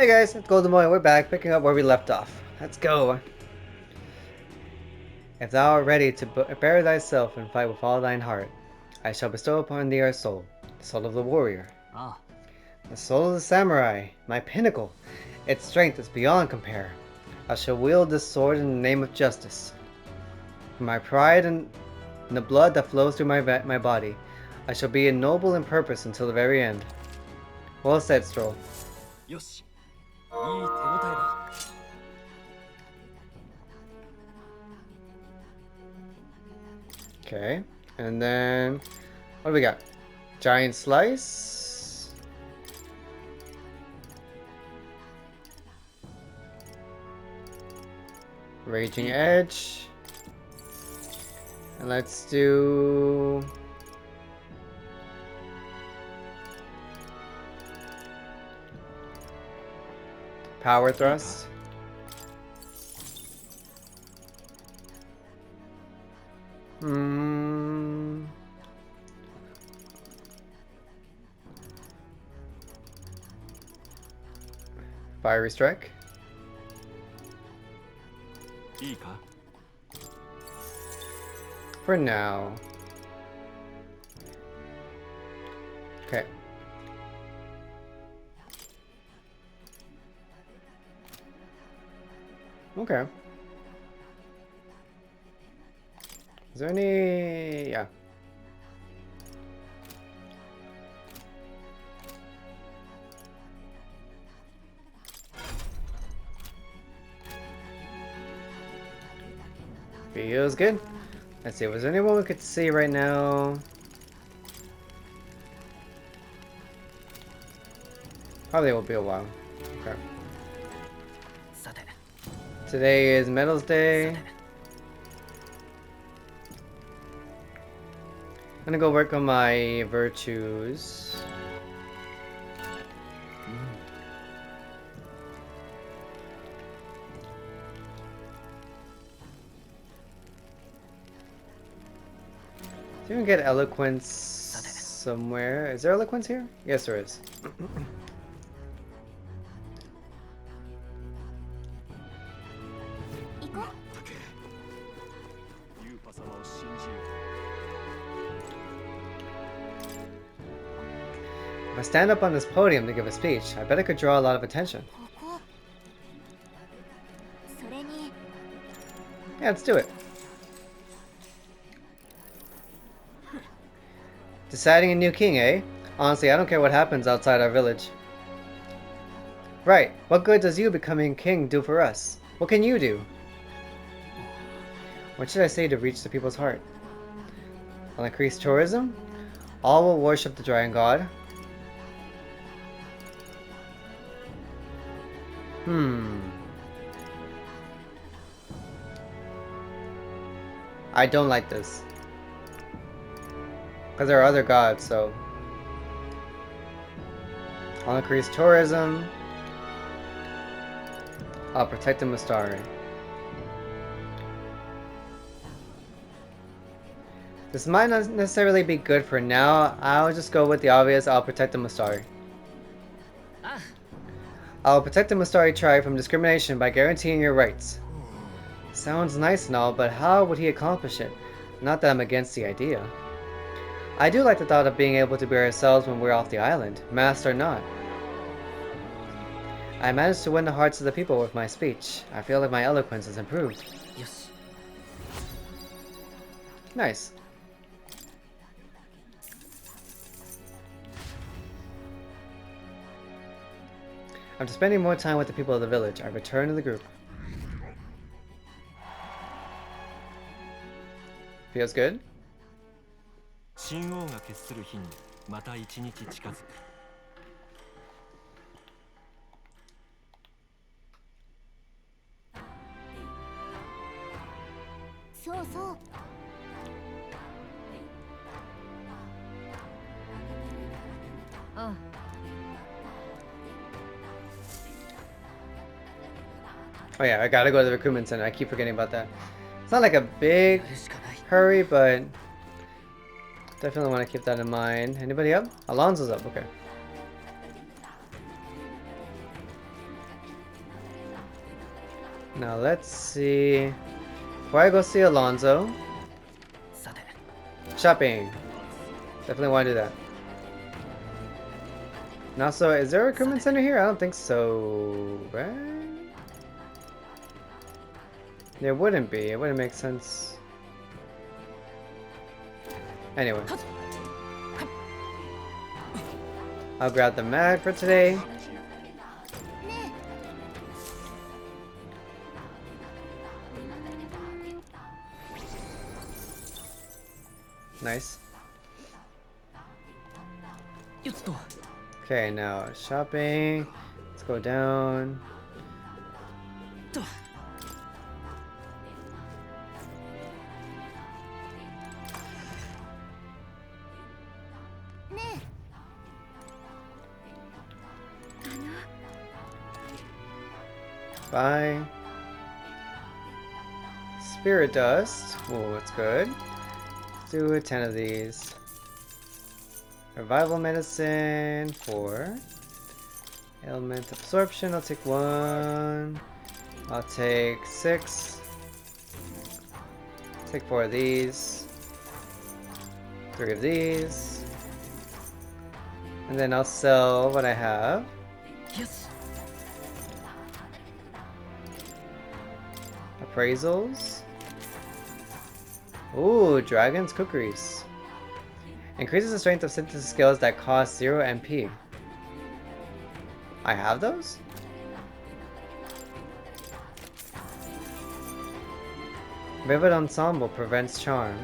Hey guys, it's Golden Boy. We're back, picking up where we left off. Let's go. If thou art ready to bear thyself and fight with all thine heart, I shall bestow upon thee our soul, the soul of the warrior, the soul of the samurai, my pinnacle. Its strength is beyond compare. I shall wield this sword in the name of justice. For my pride and the blood that flows through my body, I shall be noble in purpose until the very end. Well said, Stroll. Okay, and then what do we got? Giant slice. Raging edge. And let's do power thrust. Fiery strike. For now. Okay. Okay. Is there any... yeah. Feels good. Let's see, was there anyone we could see right now? Probably will be a while. Okay. Today is Metals Day. I'm gonna go work on my virtues. Do you get eloquence somewhere? Is there eloquence here? Yes, there is. If I stand up on this podium to give a speech, I bet I could draw a lot of attention. Yeah, let's do it. Deciding a new king, eh? Honestly, I don't care what happens outside our village. Right, what good does you becoming king do for us? What can you do? What should I say to reach the people's heart? I'll increase tourism? All will worship the Dragon God. I don't like this. Because there are other gods, so... I'll increase tourism. I'll protect the Mustari. This might not necessarily be good for now. I'll just go with the obvious. I'll protect the Mustari. I'll protect the Mustari tribe from discrimination by guaranteeing your rights. Sounds nice and all, but how would he accomplish it? Not that I'm against the idea. I do like the thought of being able to be ourselves when we're off the island, masked or not. I managed to win the hearts of the people with my speech. I feel like my eloquence has improved. Yes. Nice. After spending more time with the people of the village, I return to the group. Feels good? Oh yeah, I gotta go to the recruitment center. I keep forgetting about that. It's not like a big hurry, but definitely want to keep that in mind. Anybody up? Alonso's up, okay. Now let's see. Before I go see Alonso. Shopping. Definitely want to do that. And also, is there a recruitment center here? I don't think so, right? There wouldn't be. It wouldn't make sense. Anyway. I'll grab the mag for today. Nice. Okay, now shopping. Let's go down. Bye. Spirit dust. Oh, that's good. Let's do 10 of these. Revival medicine 4. Element absorption. I'll take 1. I'll take 6. Take 4 of these. 3 of these. And then I'll sell what I have. Yes. Appraisals. Ooh, Dragon's Cookeries. Increases the strength of synthesis skills that cost 0 MP. I have those? Vivid Ensemble prevents charm.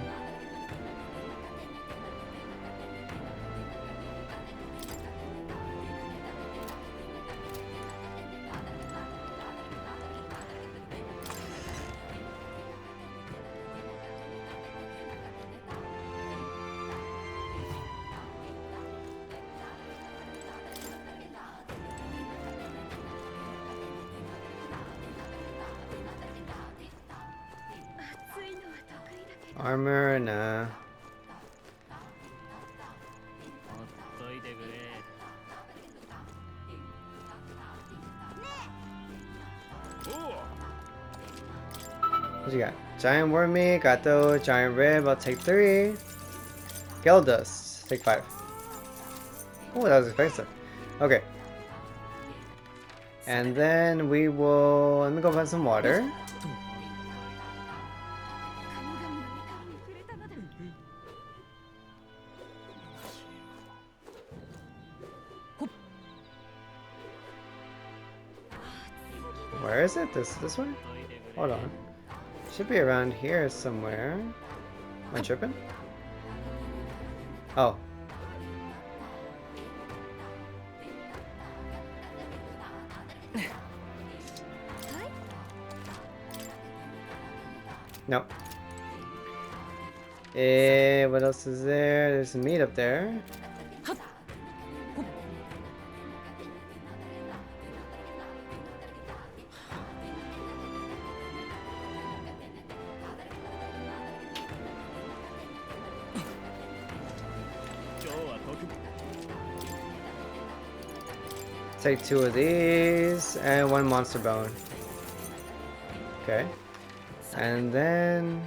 Armor, nah. What you got? Giant worm meat, got those. Giant rib, I'll take 3. Gel dust, take 5. Oh, that was expensive. Okay. And then we will. Let me go find some water. Where is it? This way? Hold on. Should be around here somewhere. Am I tripping? Oh. Nope. What else is there? There's some meat up there. Take 2 of these and 1 monster bone. Okay. And then...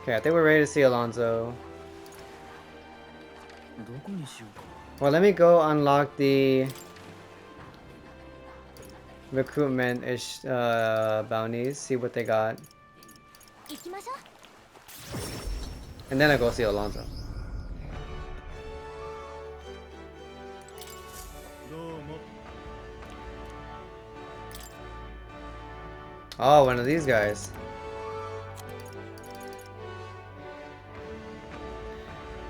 okay, I think we're ready to see Alonso. Well, let me go unlock the recruitment-ish bounties, see what they got. And then I go see Alonso. Oh, one of these guys.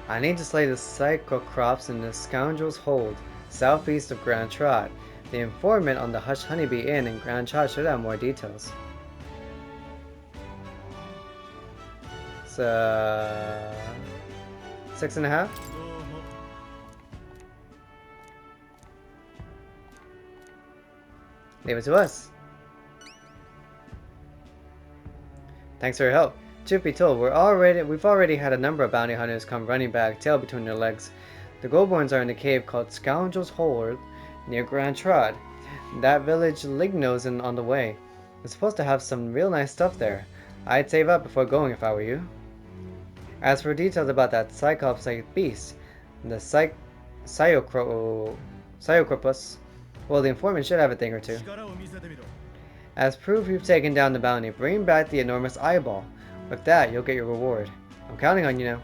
I need to slay the psychocrops in the Scoundrel's Hold, southeast of Grand Trot. The informant on the Hush Honeybee Inn in Grand Trot should have more details. It's 6.5. Leave it to us. Thanks for your help. Truth be told, we've already had a number of bounty hunters come running back, tail between their legs. The Goldborns are in a cave called Scoundrel's Hole near Grand Trot. That village Ligno's on the way. It's supposed to have some real nice stuff there. I'd save up before going if I were you. As for details about that Cyclops-like beast, the Cyocropus, well, the informant should have a thing or two. As proof you've taken down the bounty, bring back the enormous eyeball. With that, you'll get your reward. I'm counting on you now.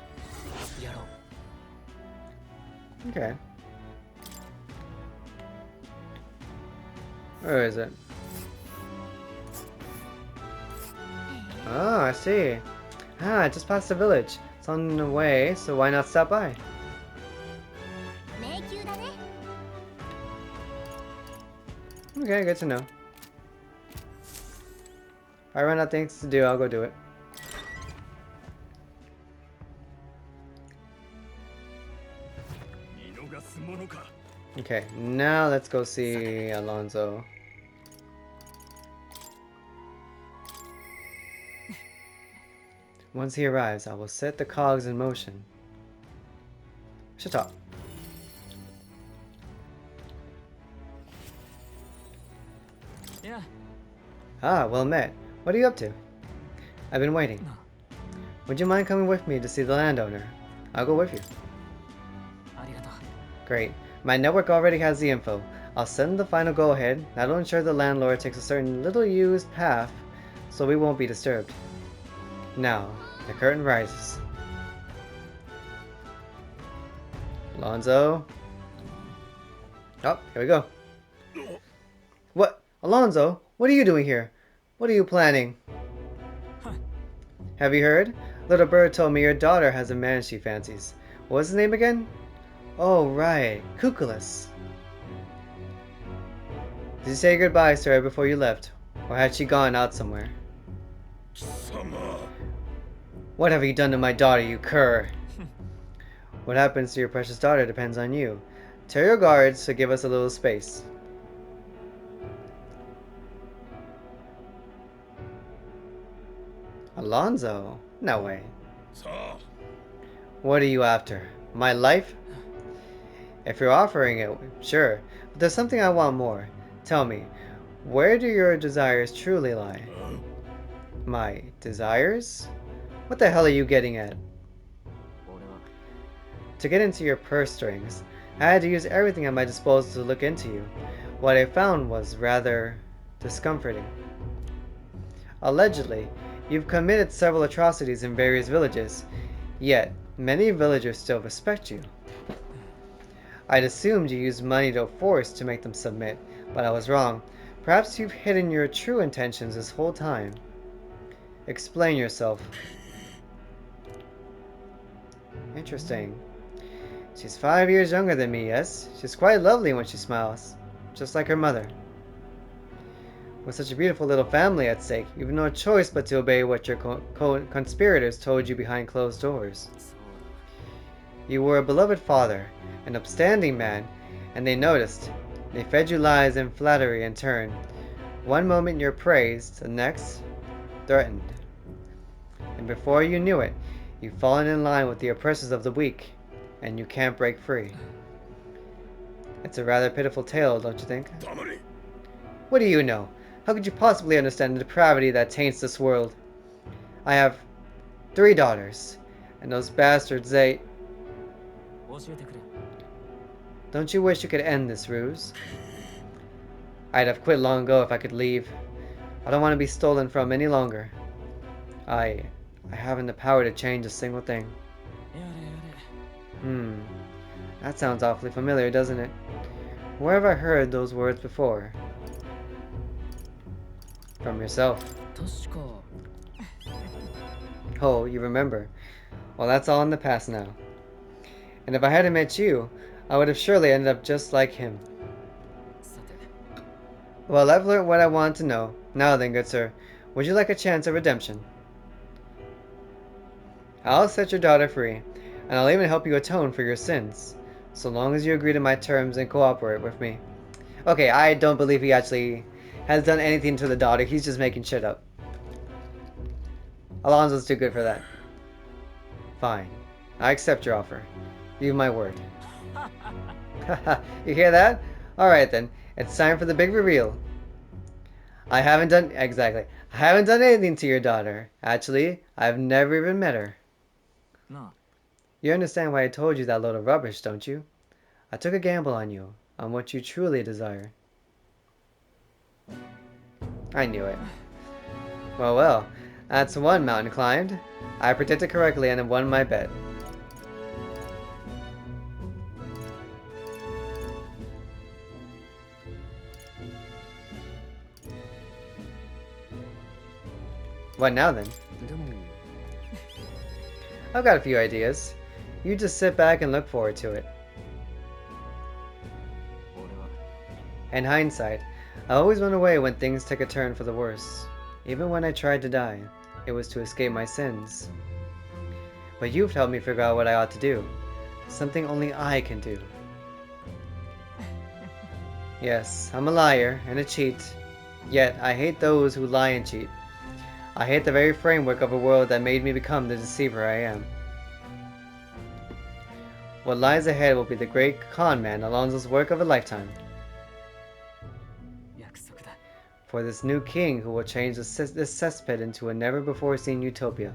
Okay. Where is it? Oh, I see. Ah, I just passed the village. It's on the way, so why not stop by? Okay, good to know. If I run out of things to do, I'll go do it. Okay, now let's go see Alonso. Once he arrives, I will set the cogs in motion. Shut up. Yeah. Ah, well met. What are you up to? I've been waiting. Would you mind coming with me to see the landowner? I'll go with you. Great. My network already has the info. I'll send the final go-ahead. That'll ensure the landlord takes a certain little used path, so we won't be disturbed. Now, the curtain rises. Alonso. Oh, here we go. What? Alonso? What are you doing here? What are you planning? Have you heard? Little bird told me your daughter has a man she fancies. What's his name again? Oh, right. Cuculus. Did you say goodbye to her before you left? Or had she gone out somewhere? What have you done to my daughter, you cur? What happens to your precious daughter depends on you. Tell your guards to give us a little space. Alonso? No way. What are you after? My life? If you're offering it, sure. But there's something I want more. Tell me, where do your desires truly lie? My desires? What the hell are you getting at? To get into your purse strings, I had to use everything at my disposal to look into you. What I found was rather discomforting. Allegedly, you've committed several atrocities in various villages, yet many villagers still respect you. I'd assumed you used money to force to make them submit, but I was wrong. Perhaps you've hidden your true intentions this whole time. Explain yourself. Interesting. She's 5 years younger than me, yes? She's quite lovely when she smiles, just like her mother. With such a beautiful little family at stake, you've no choice but to obey what your conspirators told you behind closed doors. You were a beloved father, an upstanding man, and they noticed. They fed you lies and flattery in turn. One moment you're praised, the next, threatened. And before you knew it, you've fallen in line with the oppressors of the weak, and you can't break free. It's a rather pitiful tale, don't you think? What do you know? How could you possibly understand the depravity that taints this world? I have 3 daughters, and those bastards, they... Don't you wish you could end this ruse? I'd have quit long ago if I could leave. I don't want to be stolen from any longer. I haven't the power to change a single thing. That sounds awfully familiar, doesn't it? Where have I heard those words before? From yourself. Oh, you remember. Well, that's all in the past now. And if I hadn't met you, I would have surely ended up just like him. Well, I've learned what I wanted to know. Now then, good sir, would you like a chance of redemption? I'll set your daughter free, and I'll even help you atone for your sins, so long as you agree to my terms and cooperate with me. Okay, I don't believe he actually has done anything to the daughter. He's just making shit up. Alonso's too good for that. Fine. I accept your offer. You have my word. You hear that? Alright then. It's time for the big reveal. I haven't done anything to your daughter. Actually, I've never even met her. No. You understand why I told you that load of rubbish, don't you? I took a gamble on you, on what you truly desire. I knew it. Well, that's one mountain climbed. I predicted correctly and won my bet. What now then? I've got a few ideas. You just sit back and look forward to it. In hindsight, I always run away when things take a turn for the worse. Even when I tried to die, it was to escape my sins. But you've helped me figure out what I ought to do. Something only I can do. Yes, I'm a liar and a cheat. Yet, I hate those who lie and cheat. I hate the very framework of a world that made me become the deceiver I am. What lies ahead will be the great con man Alonso's work of a lifetime. For this new king who will change this cesspit into a never-before-seen utopia.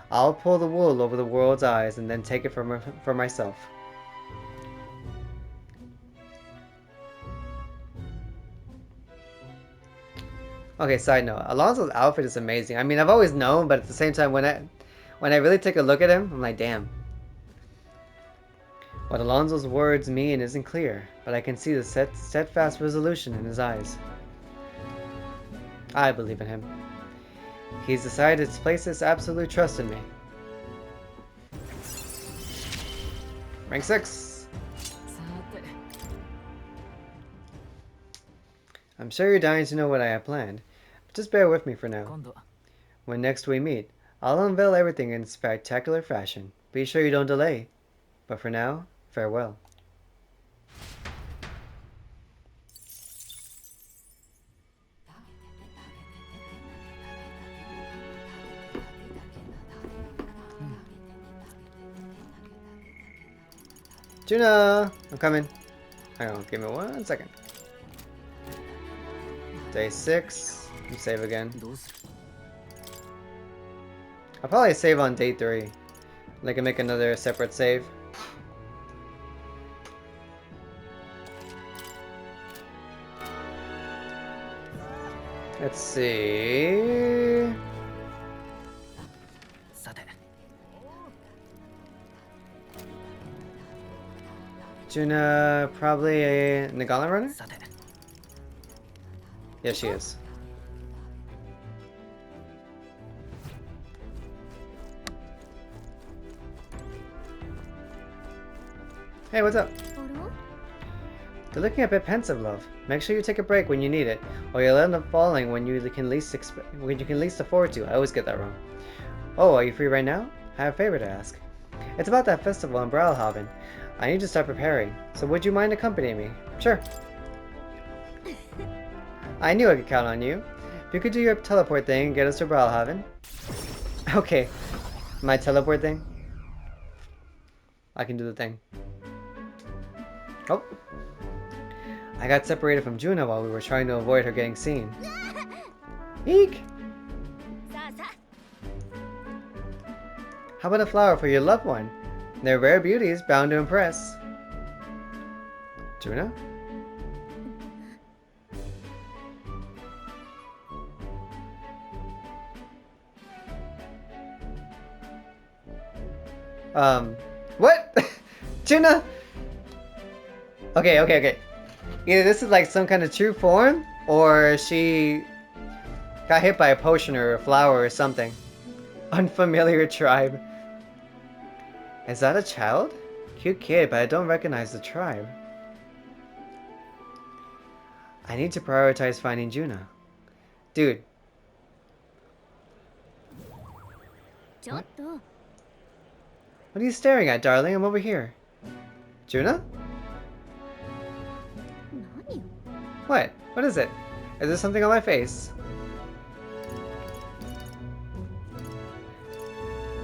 I'll pull the wool over the world's eyes and then take it for myself. Okay, side note. Alonso's outfit is amazing. I mean, I've always known, but at the same time, when I really take a look at him, I'm like, damn. What Alonso's words mean isn't clear, but I can see the steadfast resolution in his eyes. I believe in him. He's decided to place his absolute trust in me. Rank 6! I'm sure you're dying to know what I have planned, but just bear with me for now. When next we meet, I'll unveil everything in spectacular fashion. Be sure you don't delay. But for now, farewell. Juna! I'm coming. Hang on, give me 1 second. Day 6. Save again. I'll probably save on day 3. I can make another separate save. Let's see. Juna, probably a Nagala runner? Yeah, she is. Hey, what's up? You're looking a bit pensive, love. Make sure you take a break when you need it, or you'll end up falling when you can least afford to. I always get that wrong. Oh, are you free right now? I have a favor to ask. It's about that festival in Bralhaven. I need to start preparing, so would you mind accompanying me? Sure. I knew I could count on you. If you could do your teleport thing and get us to Bralhaven. Okay, my teleport thing? I can do the thing. Oh. I got separated from Juna while we were trying to avoid her getting seen. Eek! How about a flower for your loved one? They're rare beauties, bound to impress. Juna? What? Juna? Okay. Either this is like some kind of true form, or she got hit by a potion or a flower or something. Unfamiliar tribe. Is that a child? Cute kid, but I don't recognize the tribe. I need to prioritize finding Juna. Dude. What? What are you staring at, darling? I'm over here. Juna? What? What is it? Is there something on my face?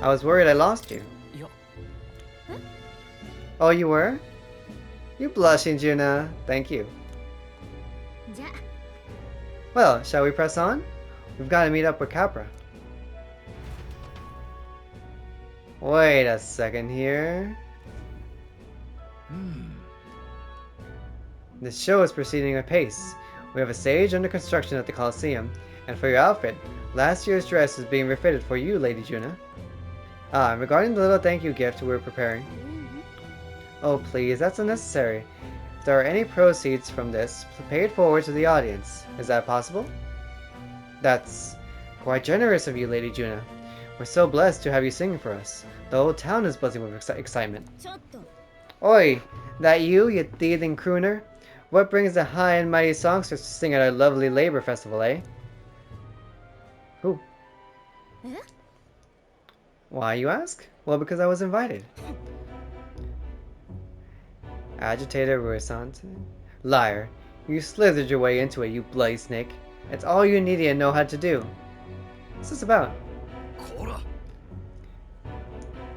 I was worried I lost you. Oh, you were? You blushing, Juna. Thank you. Well, shall we press on? We've got to meet up with Capra. Wait a second here. The show is proceeding apace. We have a stage under construction at the Coliseum, and for your outfit, last year's dress is being refitted for you, Lady Juna. Ah, and regarding the little thank you gift we're preparing. Oh please, that's unnecessary. If there are any proceeds from this, pay it forward to the audience. Is that possible? That's quite generous of you, Lady Juna. We're so blessed to have you singing for us. The whole town is buzzing with excitement. Oi! That you thieving crooner? What brings the high and mighty songsters to sing at our lovely labor festival, eh? Who? Why, you ask? Well, because I was invited. Agitator Ruisant. Liar. You slithered your way into it, you bloody snake. It's all you needed to know how to do. What's this about?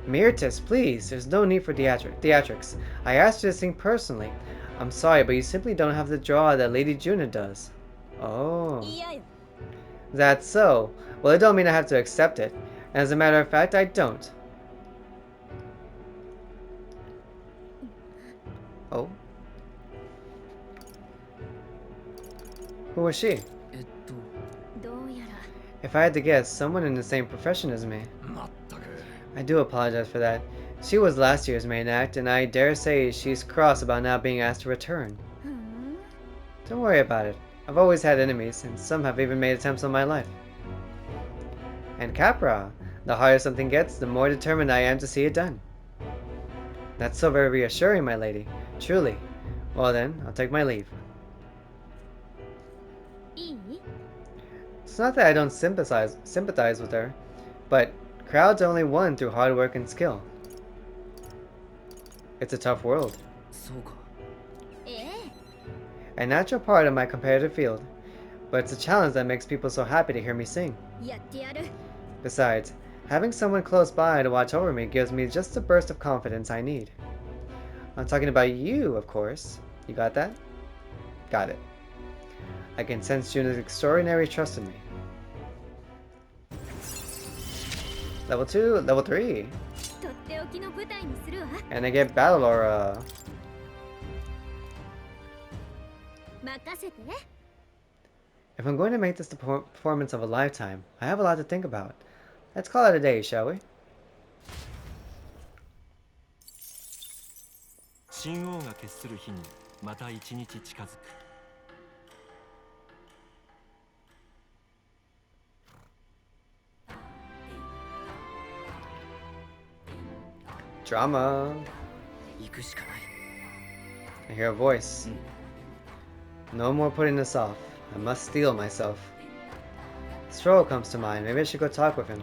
Myrtis, please. There's no need for theatrics. I asked you to sing personally. I'm sorry, but you simply don't have the draw that Lady Juna does. Oh. That's so. Well, it don't mean I have to accept it. And as a matter of fact, I don't. Oh. Who was she? If I had to guess, someone in the same profession as me. I do apologize for that. She was last year's main act, and I dare say she's cross about not being asked to return. Don't worry about it. I've always had enemies, and some have even made attempts on my life. And Capra, the harder something gets, the more determined I am to see it done. That's so very reassuring, my lady. Truly. Well then, I'll take my leave. It's not that I don't sympathize with her, but crowds are only won through hard work and skill. It's a tough world. A natural part of my competitive field, but it's a challenge that makes people so happy to hear me sing. Besides, having someone close by to watch over me gives me just the burst of confidence I need. I'm talking about you, of course. You got that? Got it. I can sense Juna's extraordinary trust in me. Level 2, level 3. And I get Battle Aura. If I'm going to make this the performance of a lifetime, I have a lot to think about. Let's call it a day, shall we? Drama. I hear a voice. No more putting this off. I must steel myself. Stroll comes to mind. Maybe I should go talk with him.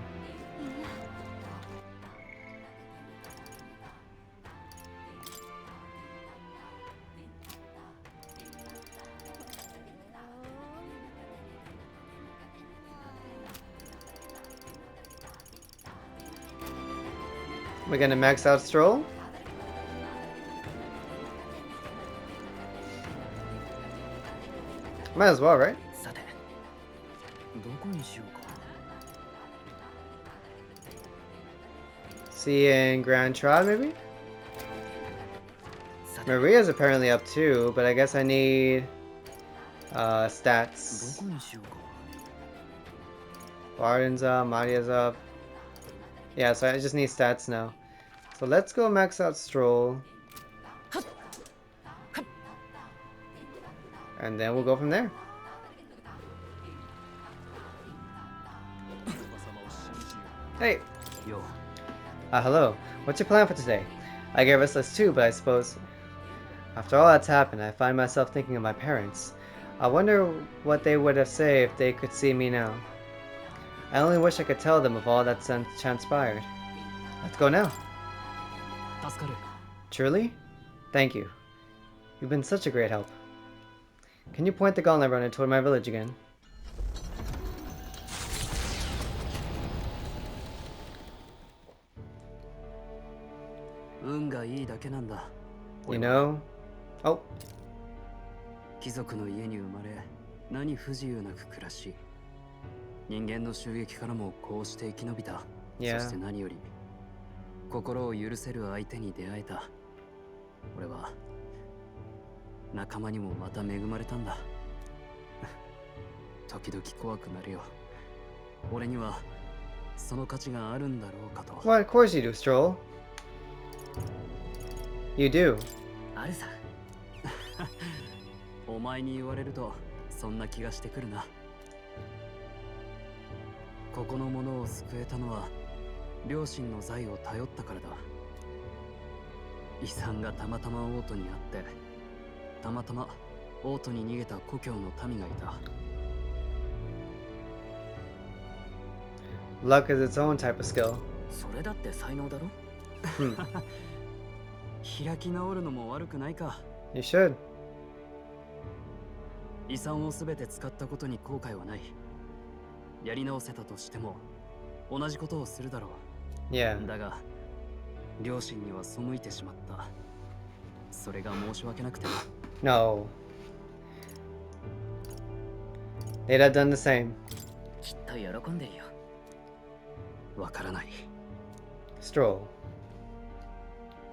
We're gonna max out Stroll? Might as well, right? See you in Grand Trial, maybe? Maria's apparently up too, but I guess I need stats. Barden's up, Maria's up. Yeah, so I just need stats now. So let's go max out Stroll. And then we'll go from there. Hey! Hello. What's your plan for today? I get restless too, but I suppose after all that's happened, I find myself thinking of my parents. I wonder what they would have said if they could see me now. I only wish I could tell them of all that's transpired. Let's go now. Truly? Thank you. You've been such a great help. Can you point the gauntlet runner toward my village again? You know... Oh. 貴族の家に生まれ、何不自由なく暮らし、人間の襲撃からもこうして生き延びた。Yeah. そして何より心を許せる相手に出会えた。俺は仲間にもまた恵まれたんだ。時々怖くなるよ。俺にはその価値があるんだろうかと。Well, of course you do, Stroll. You do. あるさ。お前に言われるとそんな気がしてくるな。ここの者を救えたのは両親の財を頼ったからだ。遺産がたまたま王都にあって、たまたま王都に逃げた故郷の民がいた。Luck is its own type of skill. それだって才能だろ。開き直るのも悪くないか。You should. 遺産をすべて使ったことに後悔はない。やり直せたとしても同じことをするだろう。Yeah. だが両親には背いてしまった。それが申し訳なくてな。No. They'd have done the same. きっと喜んでるよ。わからない。Stroll.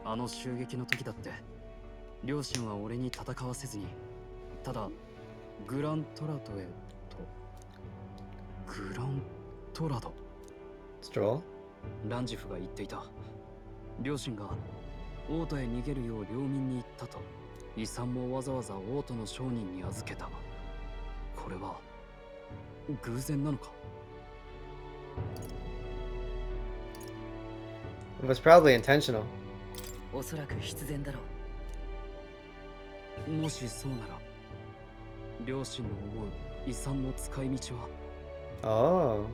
あの襲撃の時だって両親は俺に戦わせずに、ただグラントラドへと。グラントラド。 Stroll? ランジフが言っていた。両親が王都へ逃げるよう領民に言ったと。遺産もわざわざ王都の商人に預けた。これは偶然なのか。 It was probably intentional. おそらく必然だろう。もしそうなら両親の思う遺産の使い道は。 Oh.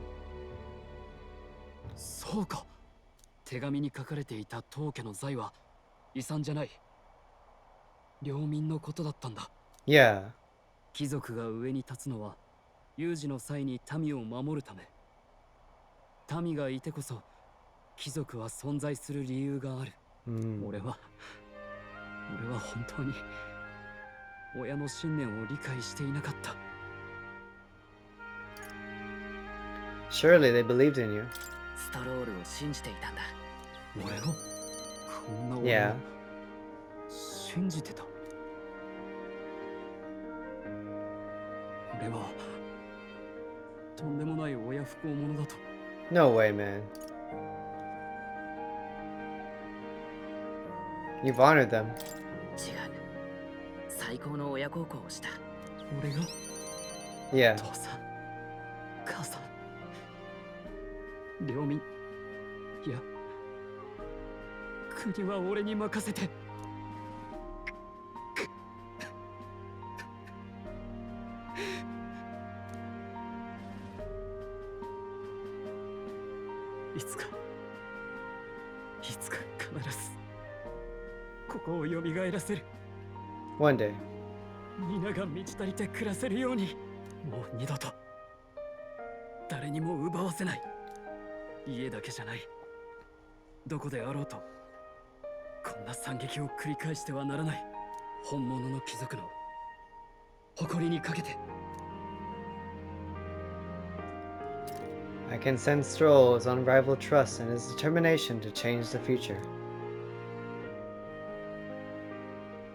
そうか。手紙に書かれていた当家の財は遺産じゃない、領民のことだったんだ。 Yeah. 貴族が上に立つのは有事の際に民を守るため。民がいてこそ貴族は存在する理由がある。俺は本当に親の信念を理解していなかった。 Surely they believed in you. ストロールを信じていたんだ。俺を、こんな俺を Yeah. 信じてた。俺はとんでもない親不孝者だと。 No way, man. You've honored them. 違う。最高の親孝行をした。俺が Yeah. 父さん、母さん、領民、いや、国は俺に任せて。いつか必ずここを蘇らせる。 One day. 皆が満ち足りて暮らせるように。もう二度と誰にも奪わせない。家だけじゃない、どこであろうとこんな惨劇を繰り返してはならない。本物の貴族の誇りにかけて。 I can sense Stroll's unrivaled trust and his determination to change the future.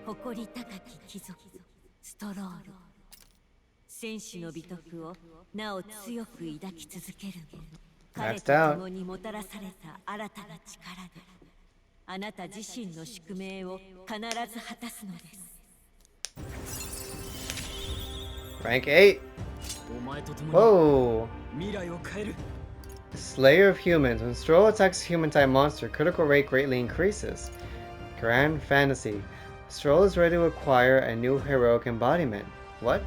誇り高き貴族ストロール。戦士の美徳をなお強く抱き続ける。彼と共にもたらされた新たな力であなた自身の宿命を必ず果たすのです。 Rank 8. お前と共に Whoa. 未来を変える。 Slayer of humans. When Stroll attacks a human type monster, critical rate greatly increases. Grand Fantasy. Stroll is ready to acquire a new heroic embodiment. What?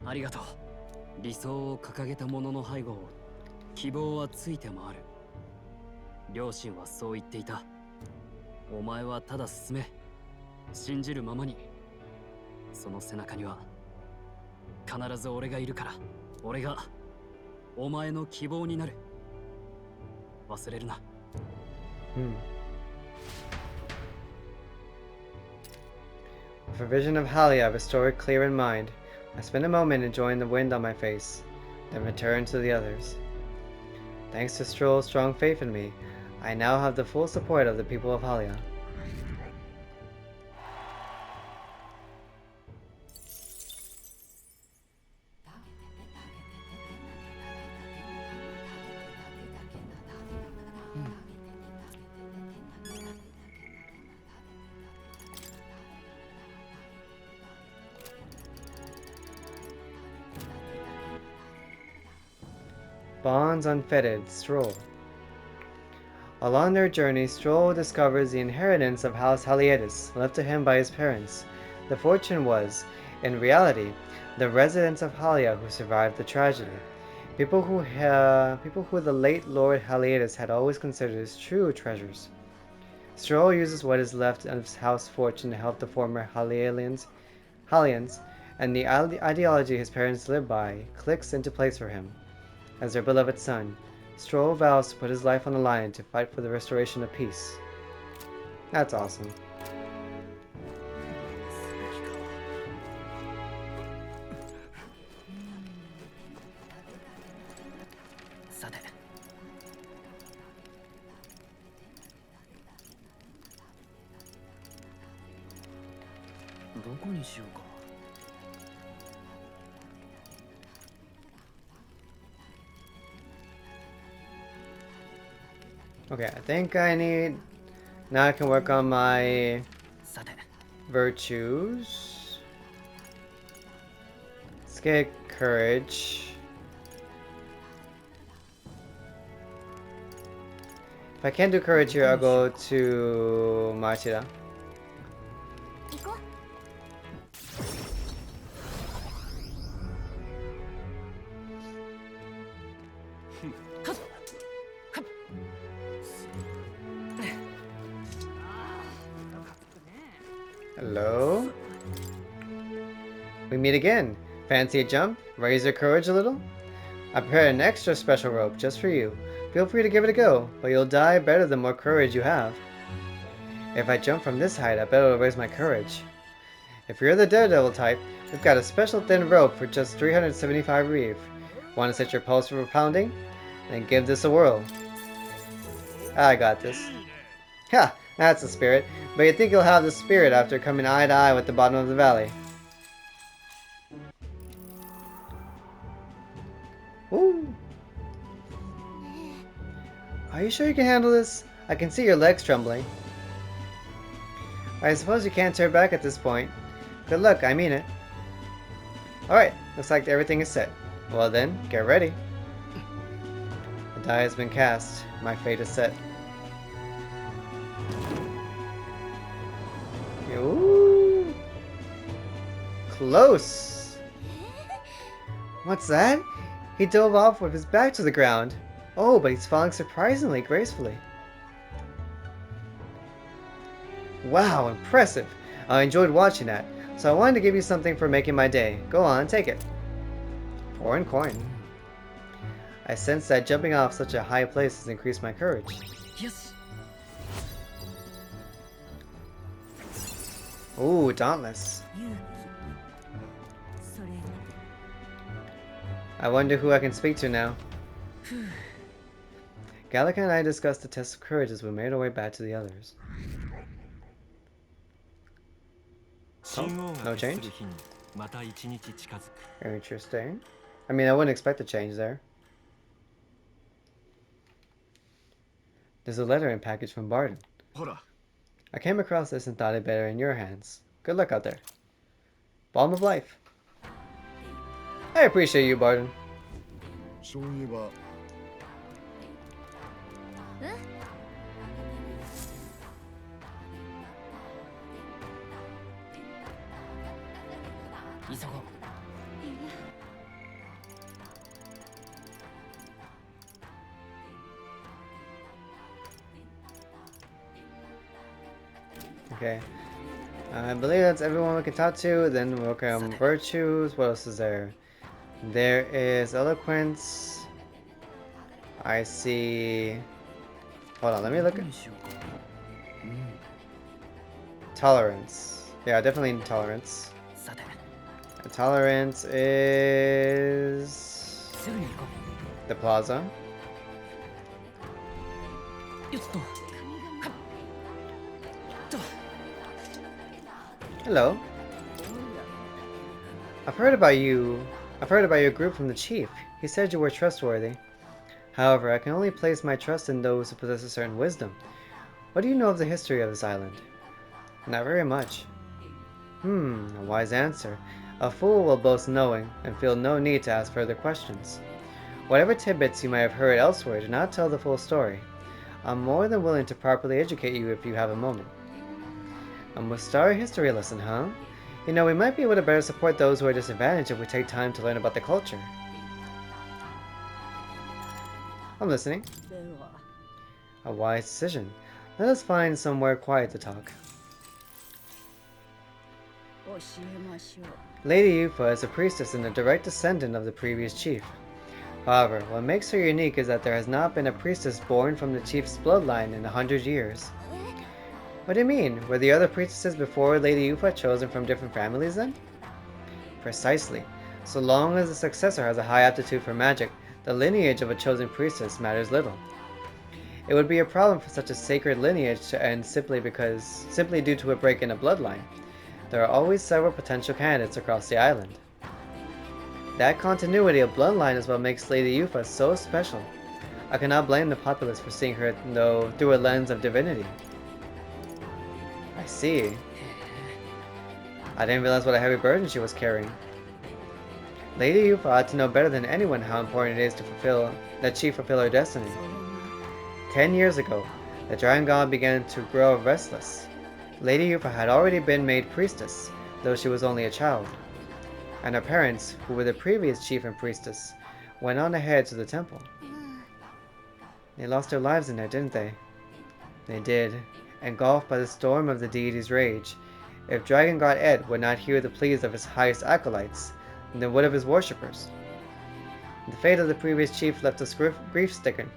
ありがとう。理想を掲げた者の背後を希望はついて回る。両親はそう言っていた。お前はただ進め、信じるままに。その背中には必ず俺がいるから。俺がお前の希望になる。忘れるな。With a vision of Halia restored clear in mind, I spent a moment enjoying the wind on my face, then returned to the others. Thanks to Stroll's strong faith in me, I now have the full support of the people of Halia. Bonds unfettered, Stroll. Along their journey, Stroll discovers the inheritance of House Haliatis, left to him by his parents. The fortune was, in reality, the residents of Halia who survived the tragedy. People who the late Lord Haliatis had always considered his true treasures. Stroll uses what is left of his house fortune to help the former Halians, and the ideology his parents lived by clicks into place for him. As their beloved son, Stroll vows to put his life on the line to fight for the restoration of peace. That's awesome. Okay, I think I need... Now I can work on my virtues. Let's get courage. If I can't do courage here, I'll go to Machida. Hello? We meet again. Fancy a jump? Raise your courage a little? I prepared an extra special rope just for you. Feel free to give it a go, but you'll die better the more courage you have. If I jump from this height, I bet it'll raise my courage. If you're the daredevil type, we've got a special thin rope for just 375 reef. Want to set your pulse for pounding? Then give this a whirl. I got this. Ha! That's the spirit. But you think you'll have the spirit after coming eye to eye with the bottom of the valley. Ooh. Are you sure you can handle this? I can see your legs trembling. I suppose you can't turn back at this point. Good luck, I mean it. Alright, looks like everything is set. Well then, get ready. The die has been cast. My fate is set. Ooh. Close! What's that? He dove off with his back to the ground. Oh, but he's falling surprisingly gracefully. Wow, impressive! I enjoyed watching that, so I wanted to give you something for making my day. Go on, take it. Foreign coin. I sense that jumping off such a high place has increased my courage. Yes. Ooh, dauntless. I wonder who I can speak to now. Gallica and I discussed the test of courage as we made our way back to the others. Oh, no change? Interesting. I mean, I wouldn't expect a change there. There's a lettering package from Barton. I came across this and thought it better in your hands. Good luck out there. Balm of life. I appreciate you, Barton. Okay. I believe that's everyone we can talk to. Then we'll work on virtues. What else is there? There is eloquence. I see... Hold on, let me look at... Tolerance. Yeah, definitely intolerance. Intolerance is the plaza. Hello. I've heard about you. I've heard about your group from the chief. He said you were trustworthy. However, I can only place my trust in those who possess a certain wisdom. What do you know of the history of this island? Not very much. A wise answer. A fool will boast knowing, and feel no need to ask further questions. Whatever tidbits you may have heard elsewhere do not tell the full story. I'm more than willing to properly educate you if you have a moment. A Mustari history lesson, huh? You know, we might be able to better support those who are disadvantaged if we take time to learn about the culture. I'm listening. A wise decision. Let us find somewhere quiet to talk. Lady Yufa is a priestess and a direct descendant of the previous chief. However, what makes her unique is that there has not been a priestess born from the chief's bloodline in 100 years. What do you mean? Were the other priestesses before Lady Yufa chosen from different families then? Precisely. So long as the successor has a high aptitude for magic, the lineage of a chosen priestess matters little. It would be a problem for such a sacred lineage to end simply due to a break in a bloodline. There are always several potential candidates across the island. That continuity of bloodline is what makes Lady Yufa so special. I cannot blame the populace for seeing her through a lens of divinity. I see. I didn't realize what a heavy burden she was carrying. Lady Yufa ought to know better than anyone how important it is that she fulfill her destiny. 10 years ago, the Dragon God began to grow restless. Lady Yufa had already been made priestess, though she was only a child. And her parents, who were the previous chief and priestess, went on ahead to the temple. They lost their lives in there, didn't they? They did, engulfed by the storm of the deity's rage. If Dragon God Ed would not hear the pleas of his highest acolytes, then what of his worshippers? The fate of the previous chief left us grief-stricken.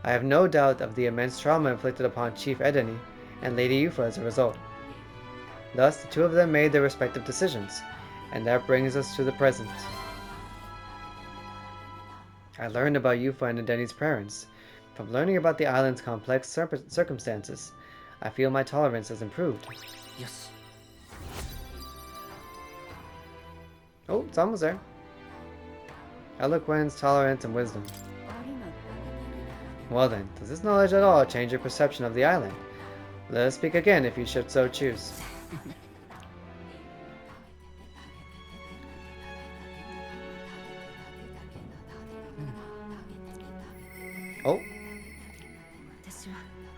I have no doubt of the immense trauma inflicted upon Chief Edeni and Lady Yufa as a result. Thus, the two of them made their respective decisions, and that brings us to the present. I learned about Yufa and Edeni's parents. From learning about the island's complex circumstances, I feel my tolerance has improved. Yes. Oh, it's almost there. Eloquence, tolerance, and wisdom. Well then, does this knowledge at all change your perception of the island? Let us speak again if you should so choose. Oh.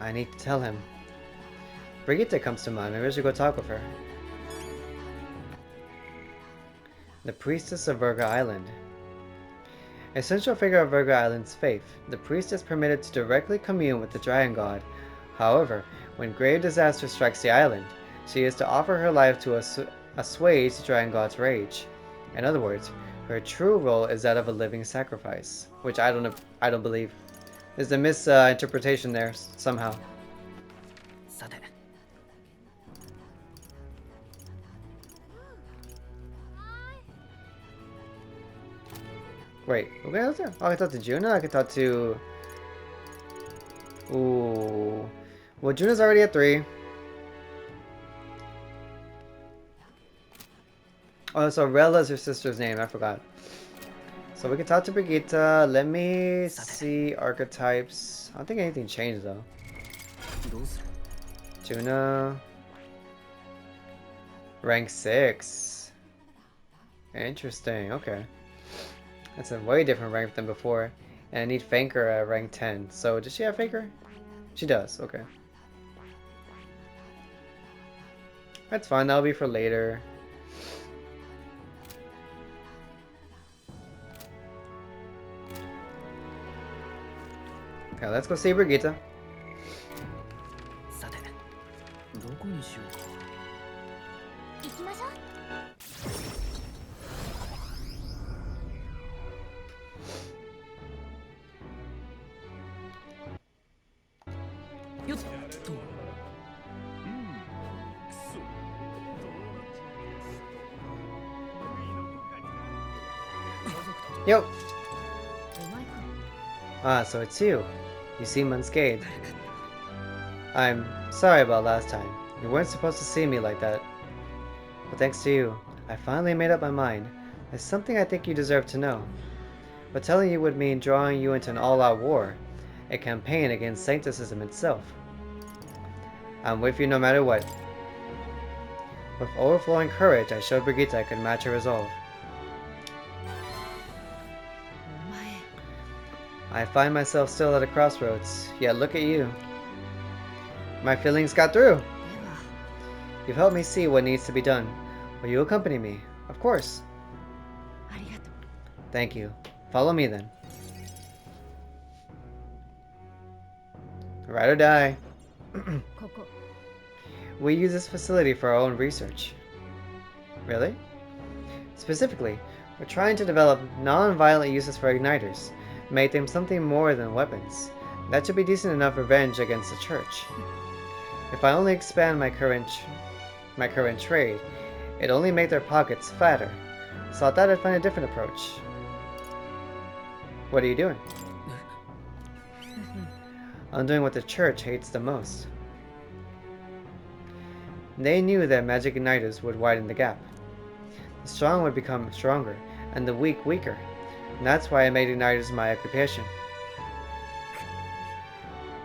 I need to tell him. Brigitte comes to mind. Maybe I should go talk with her. The priestess of Virga Island. A central figure of Virga Island's faith, the priestess permitted to directly commune with the Dragon God. However, when grave disaster strikes the island, she is to offer her life to assuage the Dragon God's rage. In other words, her true role is that of a living sacrifice, which I don't believe. There's a misinterpretation there somehow. Wait, who can I talk to? Oh, I can talk to Juna? I can talk to... Ooh. Well, Juna's already at 3. Oh, so Rella's her sister's name. I forgot. So we can talk to Brigitte. Let me see archetypes. I don't think anything changed, though. Juna. Rank 6. Interesting. Okay. That's a way different rank than before. And I need Fanker at rank 10. So, does she have Fanker? She does, okay. That's fine, that'll be for later. Okay, let's go see Brigitte. Yo! Ah, so it's you. You seem unscathed. I'm sorry about last time. You weren't supposed to see me like that. But thanks to you, I finally made up my mind. There's something I think you deserve to know. But telling you would mean drawing you into an all-out war, a campaign against sancticism itself. I'm with you no matter what. With overflowing courage, I showed Brigitte I could match her resolve. I find myself still at a crossroads, yet look at you. My feelings got through. You've helped me see what needs to be done. Will you accompany me? Of course. Thank you. Follow me then. Ride or die. We use this facility for our own research. Really? Specifically, we're trying to develop non-violent uses for igniters, make them something more than weapons. That should be decent enough revenge against the church. If I only expand my current trade, it'd only make their pockets fatter. So I thought I'd find a different approach. What are you doing? I'm doing what the church hates the most. They knew that magic igniters would widen the gap. The strong would become stronger, and the weak weaker. And that's why I made igniters my occupation.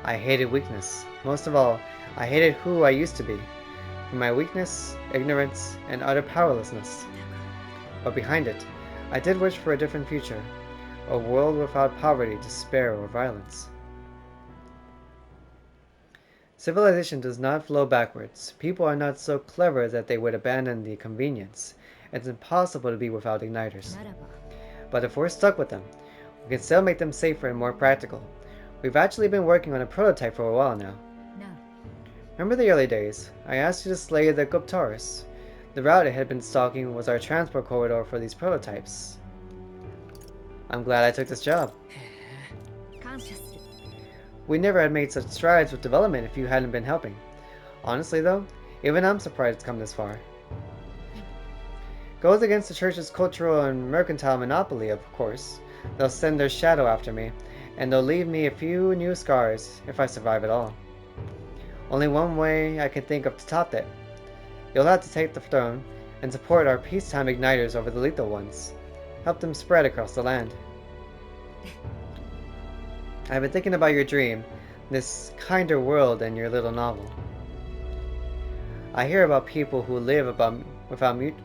I hated weakness. Most of all, I hated who I used to be. For my weakness, ignorance, and utter powerlessness. But behind it, I did wish for a different future. A world without poverty, despair, or violence. Civilization does not flow backwards. People are not so clever that they would abandon the convenience. It's impossible to be without igniters. But if we're stuck with them, we can still make them safer and more practical. We've actually been working on a prototype for a while now. Remember the early days? I asked you to slay the Guptaris. The route it had been stalking was our transport corridor for these prototypes. I'm glad I took this job. We never had made such strides with development if you hadn't been helping. Honestly though, even I'm surprised it's come this far. Goes against the church's cultural and mercantile monopoly, of course. They'll send their shadow after me, and they'll leave me a few new scars, if I survive at all. Only one way I can think of to top that. You'll have to take the throne, and support our peacetime igniters over the lethal ones. Help them spread across the land. I've been thinking about your dream, this kinder world in your little novel. I hear about people who live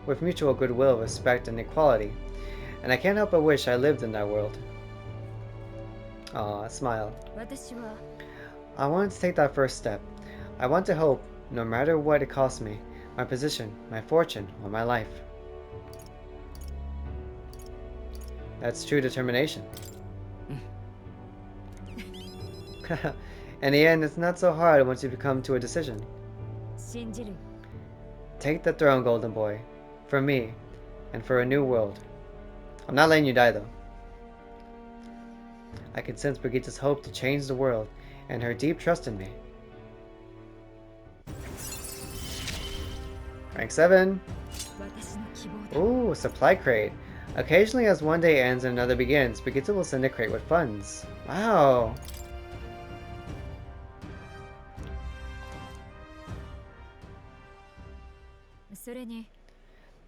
with mutual goodwill, respect, and equality, and I can't help but wish I lived in that world. Aw, smile. I wanted to take that first step. I want to hope, no matter what it costs me, my position, my fortune, or my life. That's true determination. In the end, it's not so hard once you come to a decision. Take the throne, Golden Boy. For me, and for a new world. I'm not letting you die, though. I can sense Brigitte's hope to change the world, and her deep trust in me. Rank 7. Ooh, supply crate. Occasionally, as one day ends and another begins, Brigitte will send a crate with funds. Wow.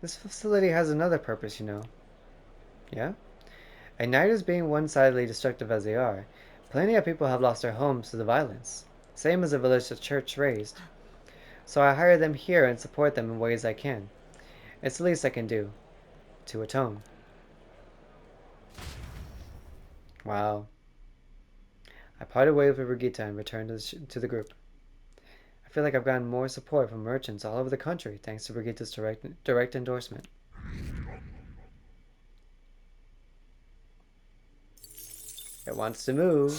This facility has another purpose, you know. Yeah? Igniters being one-sidedly destructive as they are, plenty of people have lost their homes to the violence. Same as the village the church raised. So I hire them here and support them in ways I can. It's the least I can do. To atone. Wow. I parted ways with Brigitte and returned to the group. I feel like I've gotten more support from merchants all over the country thanks to Brigitte's direct endorsement. It wants to move.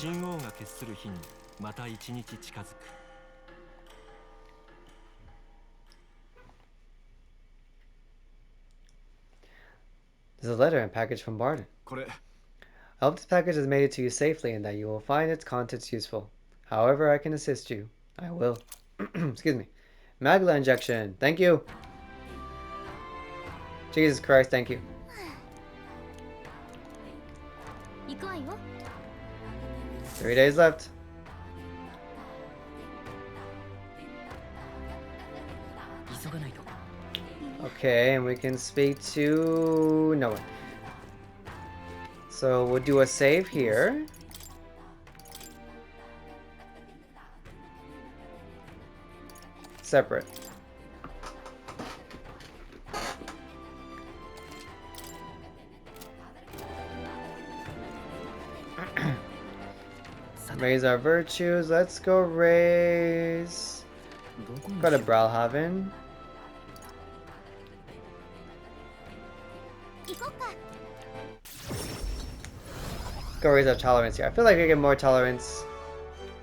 There's a letter and package from Barden. I hope this package has made it to you safely and that you will find its contents useful. However I can assist you, I will. Excuse me. Magla injection. Thank you. Jesus Christ, thank you. 3 days left. Okay, and we can speak to no one. So we'll do a save here. Separate. Raise our virtues. Let's go raise. Go to Brawlhaven. Go raise our tolerance here. I feel like I get more tolerance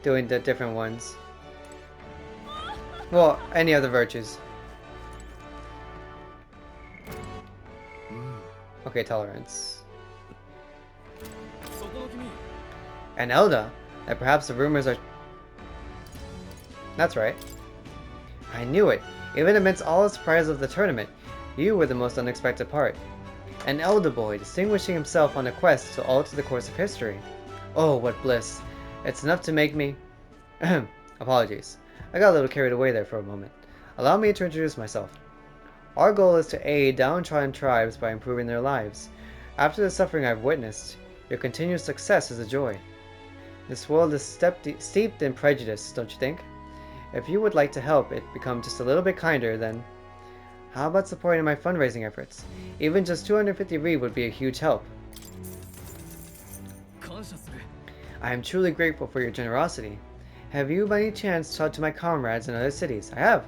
doing the different ones. Well, any other virtues. Okay, tolerance. And Elda. And perhaps the rumors are... That's right. I knew it. Even amidst all the surprises of the tournament, you were the most unexpected part. An elder boy distinguishing himself on a quest to alter the course of history. Oh, what bliss. It's enough to make me... Apologies. I got a little carried away there for a moment. Allow me to introduce myself. Our goal is to aid downtrodden tribes by improving their lives. After the suffering I've witnessed, your continued success is a joy. This world is steeped in prejudice, don't you think? If you would like to help it become just a little bit kinder, then how about supporting my fundraising efforts? Even just 250 Ri would be a huge help. I am truly grateful for your generosity. Have you by any chance talked to my comrades in other cities? I have.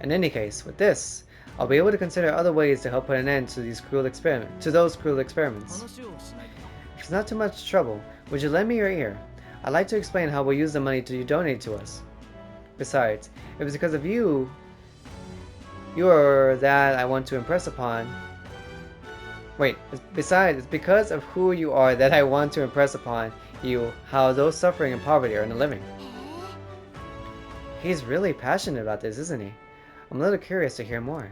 In any case, with this, I'll be able to consider other ways to help put an end to those cruel experiments. If it's not too much trouble, would you lend me your ear? I'd like to explain how we'll use the money you donate to us. Besides, if it's because of you're that I want to impress upon... Wait, besides, it's because of who you are that I want to impress upon you how those suffering and poverty earn a living. He's really passionate about this, isn't he? I'm a little curious to hear more.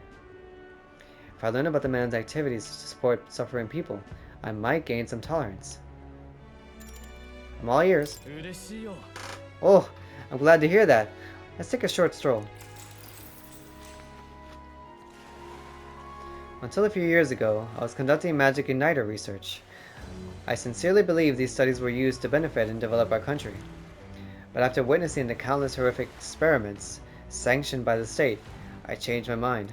If I learn about the man's activities to support suffering people, I might gain some tolerance. I'm all ears. Oh, I'm glad to hear that. Let's take a short stroll. Until a few years ago, I was conducting magic igniter research. I sincerely believe these studies were used to benefit and develop our country. But after witnessing the countless horrific experiments sanctioned by the state, I changed my mind.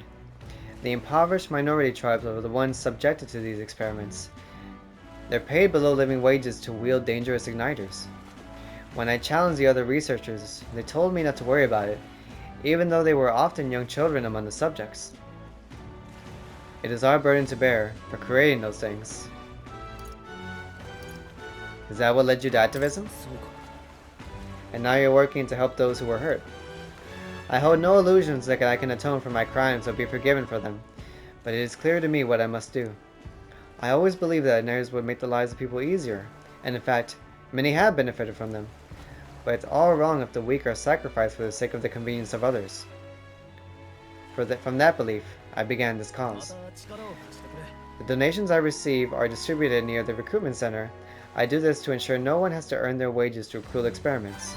The impoverished minority tribes were the ones subjected to these experiments. They're paid below living wages to wield dangerous igniters. When I challenged the other researchers, they told me not to worry about it, even though they were often young children among the subjects. It is our burden to bear for creating those things. Is that what led you to activism? And now you're working to help those who were hurt. I hold no illusions that I can atone for my crimes or be forgiven for them, but it is clear to me what I must do. I always believed that igniters would make the lives of people easier, and in fact, many have benefited from them. But it's all wrong if the weak are sacrificed for the sake of the convenience of others. From that belief, I began this cause. The donations I receive are distributed near the recruitment center. I do this to ensure no one has to earn their wages through cruel experiments.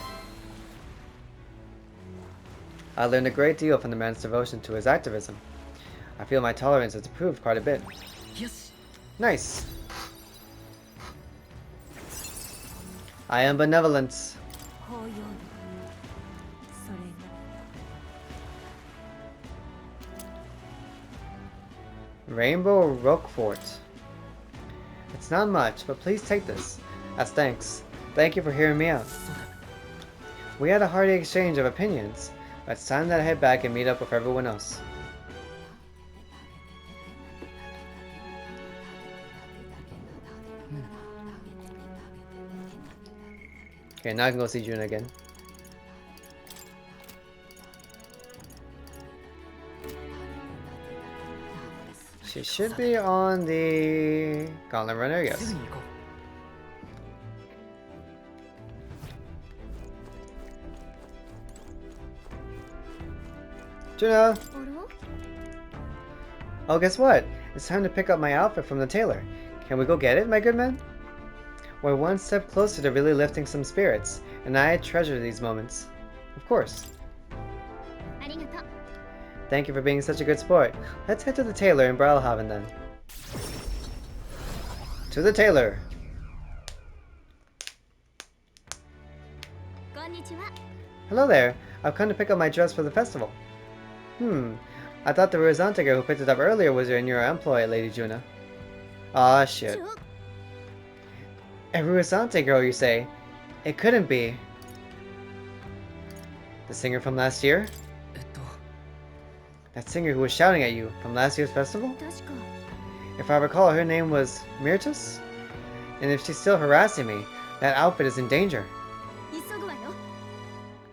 I learned a great deal from the man's devotion to his activism. I feel my tolerance has improved quite a bit. Yes. Nice. I am benevolent. Rainbow Roquefort. It's not much, but please take this. As thanks. Thank you for hearing me out. We had a hearty exchange of opinions, but it's time that I head back and meet up with everyone else. Okay, now I can go see June again. She should be on the Gauntlet Runner, yes. Juna! Oh, guess what? It's time to pick up my outfit from the tailor. Can we go get it, my good man? We're one step closer to really lifting some spirits, and I treasure these moments. Of course. Thank you for being such a good sport. Let's head to the tailor in Bralhaven then. To the tailor! Hello there. I've come to pick up my dress for the festival. I thought the Rizante girl who picked it up earlier was in your employ, Lady Juna. Aw, shit. A Rizante girl, you say? It couldn't be. The singer from last year? That singer who was shouting at you from last year's festival? If I recall, her name was Myrtus? And if she's still harassing me, that outfit is in danger.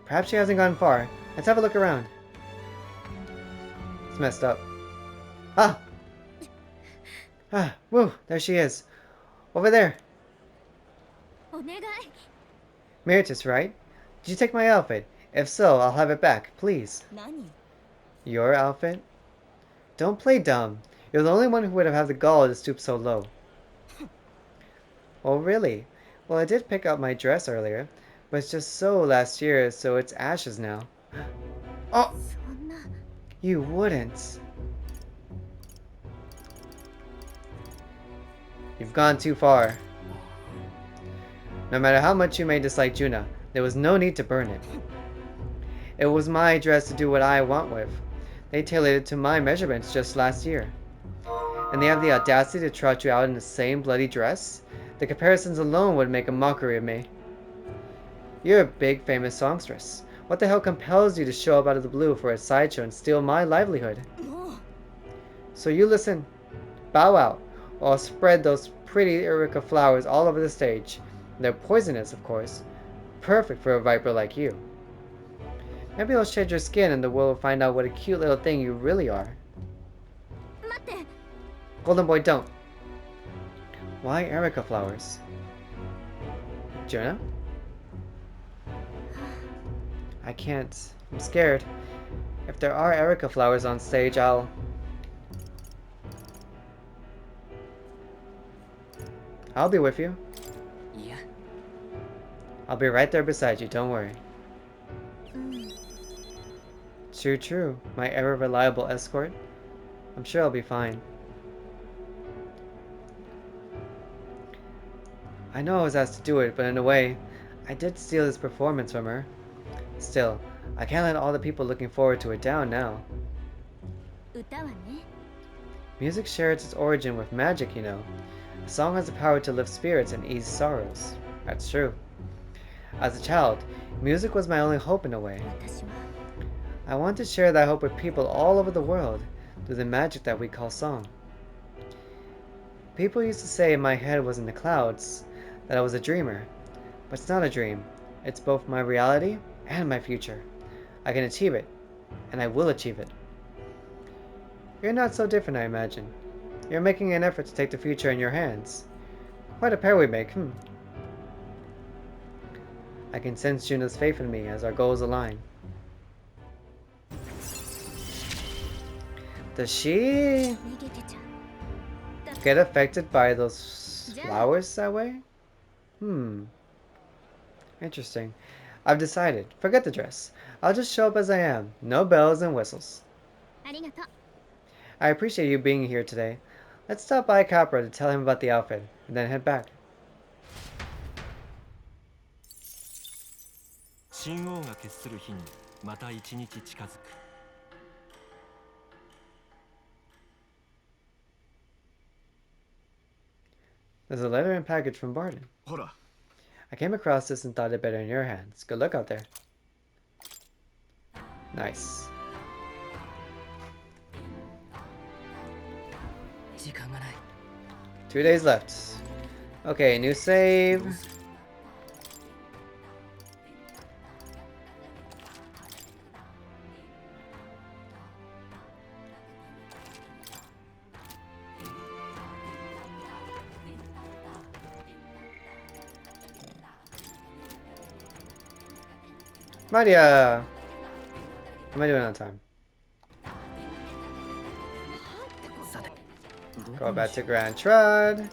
Perhaps she hasn't gone far. Let's have a look around. It's messed up. Ah! Ah, woo, there she is. Over there. Myrtus, right? Did you take my outfit? If so, I'll have it back, please. Your outfit? Don't play dumb. You're the only one who would have had the gall to stoop so low. Oh, really? Well, I did pick up my dress earlier, but it's just so last year, so it's ashes now. Oh! You wouldn't. You've gone too far. No matter how much you may dislike Juna, there was no need to burn it. It was my dress to do what I want with. They tailored it to my measurements just last year. And they have the audacity to trot you out in the same bloody dress? The comparisons alone would make a mockery of me. You're a big famous songstress. What the hell compels you to show up out of the blue for a sideshow and steal my livelihood? So you listen. Bow out, or I'll spread those pretty Erica flowers all over the stage. They're poisonous, of course. Perfect for a viper like you. Maybe I'll shed your skin and the world will find out what a cute little thing you really are. Golden boy, don't. Why Erica flowers? Juna? I can't. I'm scared. If there are Erica flowers on stage, I'll be with you. Yeah. I'll be right there beside you, don't worry. True, true. My ever reliable escort. I'm sure I'll be fine. I know I was asked to do it, but in a way, I did steal this performance from her. Still, I can't let all the people looking forward to it down now. Music shares its origin with magic, you know. A song has the power to lift spirits and ease sorrows. That's true. As a child, music was my only hope in a way. I want to share that hope with people all over the world through the magic that we call song. People used to say my head was in the clouds, that I was a dreamer. But it's not a dream. It's both my reality and my future. I can achieve it, and I will achieve it. You're not so different, I imagine. You're making an effort to take the future in your hands. Quite a pair we make, I can sense Juna's faith in me as our goals align. Does she get affected by those flowers that way? Interesting. I've decided. Forget the dress. I'll just show up as I am. No bells and whistles. I appreciate you being here today. Let's stop by Capra to tell him about the outfit, and then head back. There's a letter and package from Barton. I came across this and thought it better in your hands. Good luck out there. Nice. Two days left. Okay, new save. Maria! What am I doing on time? Go back to Grand Trud.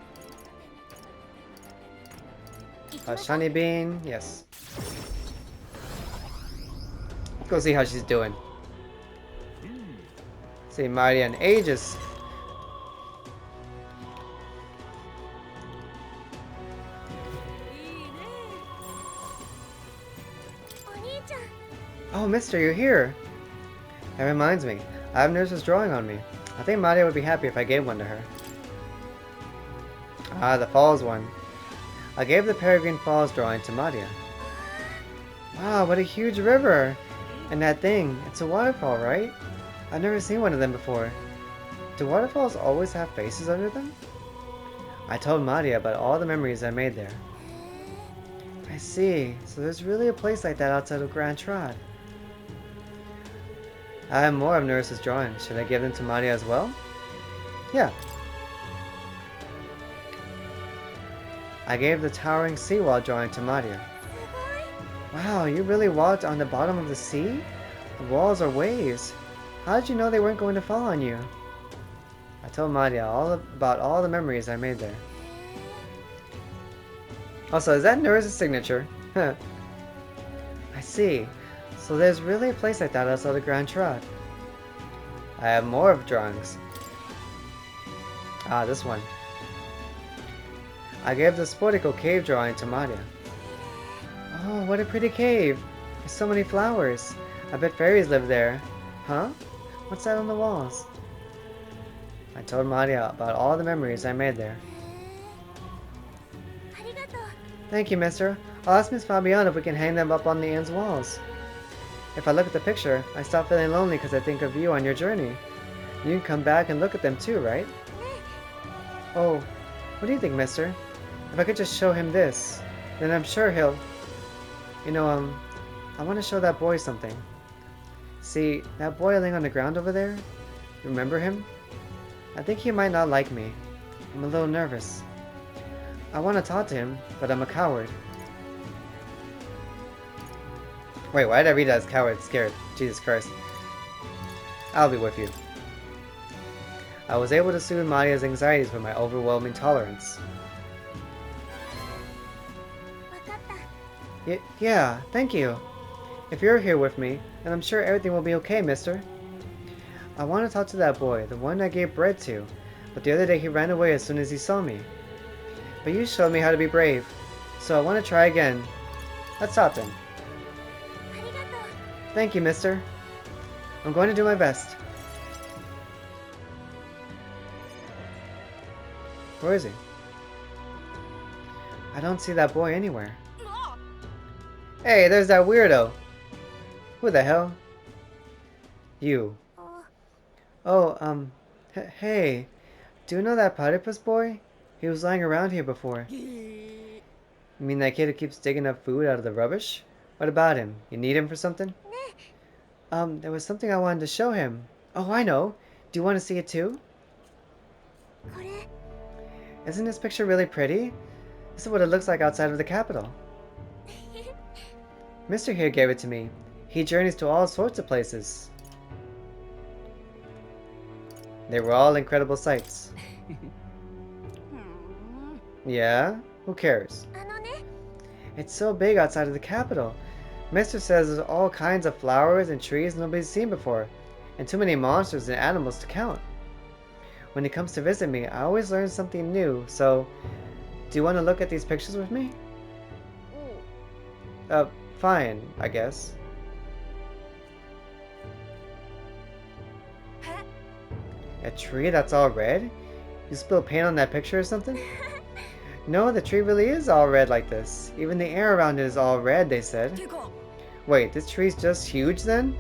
A shiny bean, yes. Go see how she's doing. See Maria in ages. Oh, mister, you're here. That reminds me, I have Nurse's drawing on me. I think Maria would be happy if I gave one to her. Ah, the falls one. I gave the Peregrine Falls drawing to Maria. Wow, what a huge river! And that thing, it's a waterfall, right? I've never seen one of them before. Do waterfalls always have faces under them? I told Maria about all the memories I made there. I see, so there's really a place like that outside of Grand Trad. I have more of Nurse's drawings. Should I give them to Maria as well? Yeah. I gave the towering seawall drawing to Maria. Wow, you really walked on the bottom of the sea? The walls are waves. How did you know they weren't going to fall on you? I told Maria about all the memories I made there. Also, is that Nurse's signature? I see. So there's really a place like that outside of Grand Trad. I have more of drawings. Ah, this one. I gave the Sportico cave drawing to Maria. Oh, what a pretty cave! There's so many flowers. I bet fairies live there. Huh? What's that on the walls? I told Maria about all the memories I made there. Thank you, mister. I'll ask Miss Fabiana if we can hang them up on the inn's walls. If I look at the picture, I stop feeling lonely because I think of you on your journey. You can come back and look at them too, right? Oh, what do you think, mister? If I could just show him this, then I'm sure he'll... You know, I want to show that boy something. See, that boy laying on the ground over there? Remember him? I think he might not like me. I'm a little nervous. I want to talk to him, but I'm a coward. Wait, why did I read that as coward? Scared. Jesus Christ. I'll be with you. I was able to soothe Maria's anxieties with my overwhelming tolerance. Yeah, thank you. If you're here with me, then I'm sure everything will be okay, mister. I want to talk to that boy, the one I gave bread to, but the other day he ran away as soon as he saw me. But you showed me how to be brave, so I want to try again. Let's talk then. Thank you, mister. I'm going to do my best. Where is he? I don't see that boy anywhere. Hey, there's that weirdo. Who the hell? You. Oh, hey. Do you know that platypus boy? He was lying around here before. You mean that kid who keeps digging up food out of the rubbish? What about him? You need him for something? There was something I wanted to show him. Oh, I know. Do you want to see it too? Isn't this picture really pretty? This is what it looks like outside of the capital. Mr. here gave it to me. He journeys to all sorts of places. They were all incredible sights. Yeah? Who cares? It's so big outside of the capital. Mister says there's all kinds of flowers and trees nobody's seen before, and too many monsters and animals to count. When he comes to visit me, I always learn something new, so... Do you want to look at these pictures with me? Fine, I guess. A tree that's all red? You spilled paint on that picture or something? No, the tree really is all red like this. Even the air around it is all red, they said. Wait, this tree's just huge then?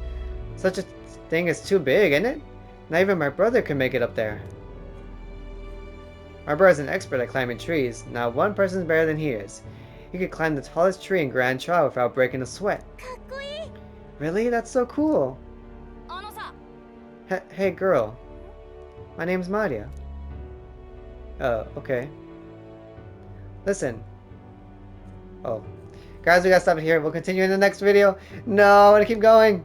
Such a thing is too big, isn't it? Not even my brother could make it up there. My brother's an expert at climbing trees. Not one person's better than he is. He could climb the tallest tree in Grand Trad without breaking a sweat. Really? That's so cool. Hey girl. My name's Maria. Oh, okay. Listen. Oh. Guys, we gotta stop it here. We'll continue in the next video. No, I wanna keep going.